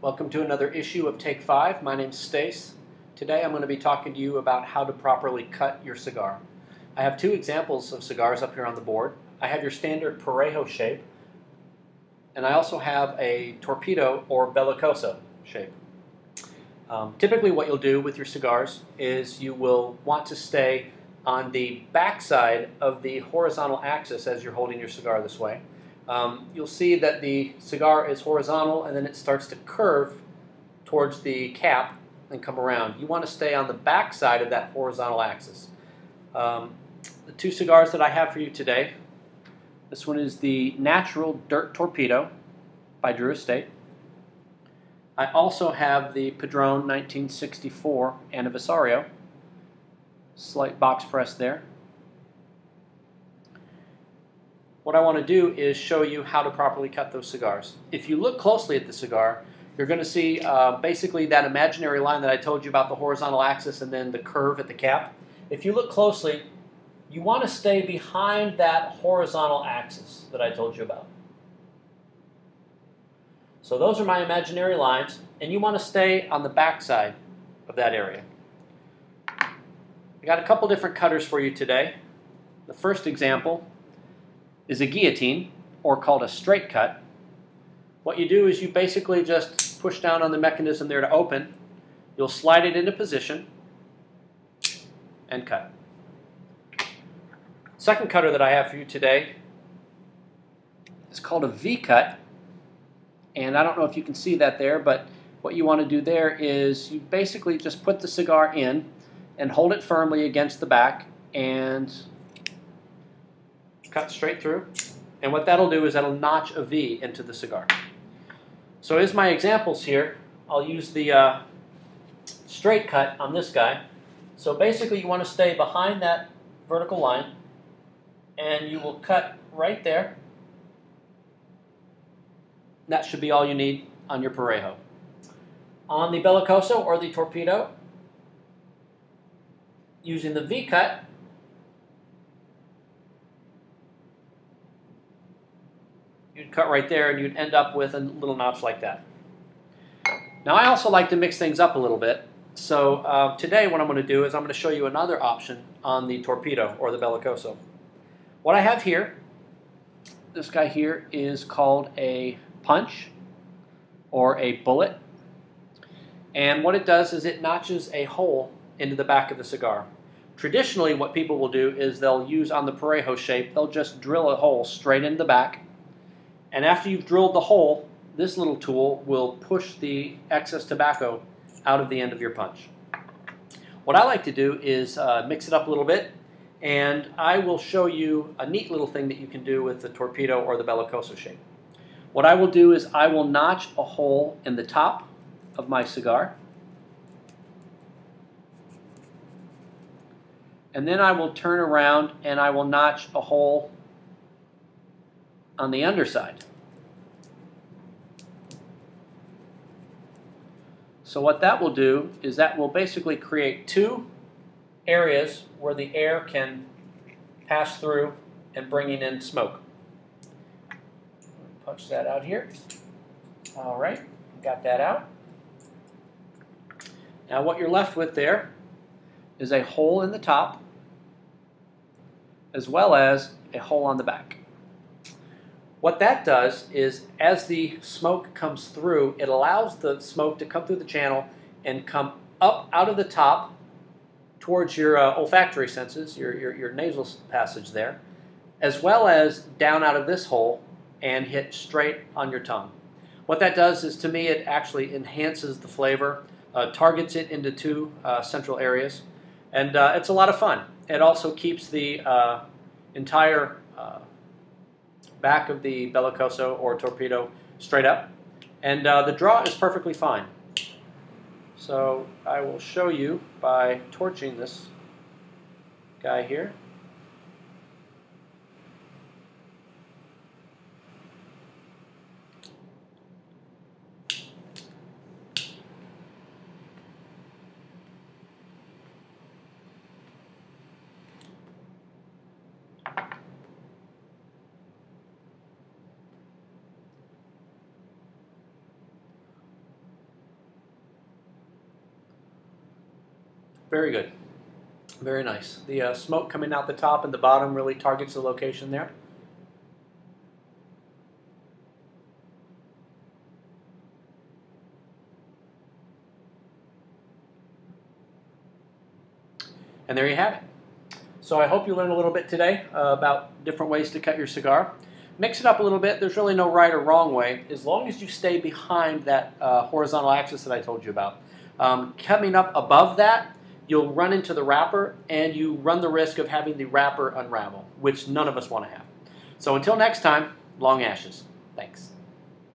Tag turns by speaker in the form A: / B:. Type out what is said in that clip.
A: Welcome to another issue of Take 5. My name's Stace. Today I'm going to be talking to you about how to properly cut your cigar. I have two examples of cigars up here on the board. I have your standard Parejo shape, and I also have a torpedo or bellicoso shape. Typically what you'll do with your cigars is you will want to stay on the back side of the horizontal axis as you're holding your cigar this way. You'll see that the cigar is horizontal and then it starts to curve towards the cap and come around. You want to stay on the back side of that horizontal axis. The two cigars that I have for you today, this one is the Natural Dirt Torpedo by Drew Estate. I also have the Padron 1964 Aniversario, slight box press there. What I want to do is show you how to properly cut those cigars. If you look closely at the cigar, you're going to see basically that imaginary line that I told you about, the horizontal axis and then the curve at the cap. If you look closely, you want to stay behind that horizontal axis that I told you about. So those are my imaginary lines, and you want to stay on the back side of that area. I got a couple different cutters for you today. The first example is a guillotine, or called a straight cut. What you do is you basically just push down on the mechanism there to open. You'll slide it into position and cut. Second cutter that I have for you today is called a V-cut, and I don't know if you can see that there, but what you want to do there is you basically just put the cigar in and hold it firmly against the back and cut straight through, and what that'll do is that'll notch a V into the cigar. So as my examples here, I'll use the straight cut on this guy. So basically you want to stay behind that vertical line, and you will cut right there. That should be all you need on your Parejo. On the bellicoso or the torpedo, using the V cut, you'd cut right there and you'd end up with a little notch like that. Now I also like to mix things up a little bit. So today what I'm going to do is I'm going to show you another option on the torpedo or the bellicoso. What I have here, this guy here is called a punch or a bullet. And what it does is it notches a hole into the back of the cigar. Traditionally what people will do is they'll use on the Parejo shape, they'll just drill a hole straight into the back. And after you've drilled the hole, this little tool will push the excess tobacco out of the end of your punch. What I like to do is mix it up a little bit, and I will show you a neat little thing that you can do with the torpedo or the bellicoso shape. What I will do is I will notch a hole in the top of my cigar, and then I will turn around and I will notch a hole on the underside. So what that will do is that will basically create two areas where the air can pass through and bringing in smoke. Punch that out here. All right, got that out. Now what you're left with there is a hole in the top as well as a hole on the back. What that does is as the smoke comes through, it allows the smoke to come through the channel and come up out of the top towards your olfactory senses, your nasal passage there, as well as down out of this hole and hit straight on your tongue. What that does is, to me, it actually enhances the flavor, targets it into two central areas, and it's a lot of fun. It also keeps the entire back of the bellicoso or torpedo straight up, and the draw is perfectly fine. So I will show you by torching this guy here. Very good. Very nice. The smoke coming out the top and the bottom really targets the location there. And there you have it. So I hope you learned a little bit today about different ways to cut your cigar. Mix it up a little bit. There's really no right or wrong way, as long as you stay behind that horizontal axis that I told you about. Coming up above that, you'll run into the wrapper, and you run the risk of having the wrapper unravel, which none of us want to have. So until next time, long ashes. Thanks.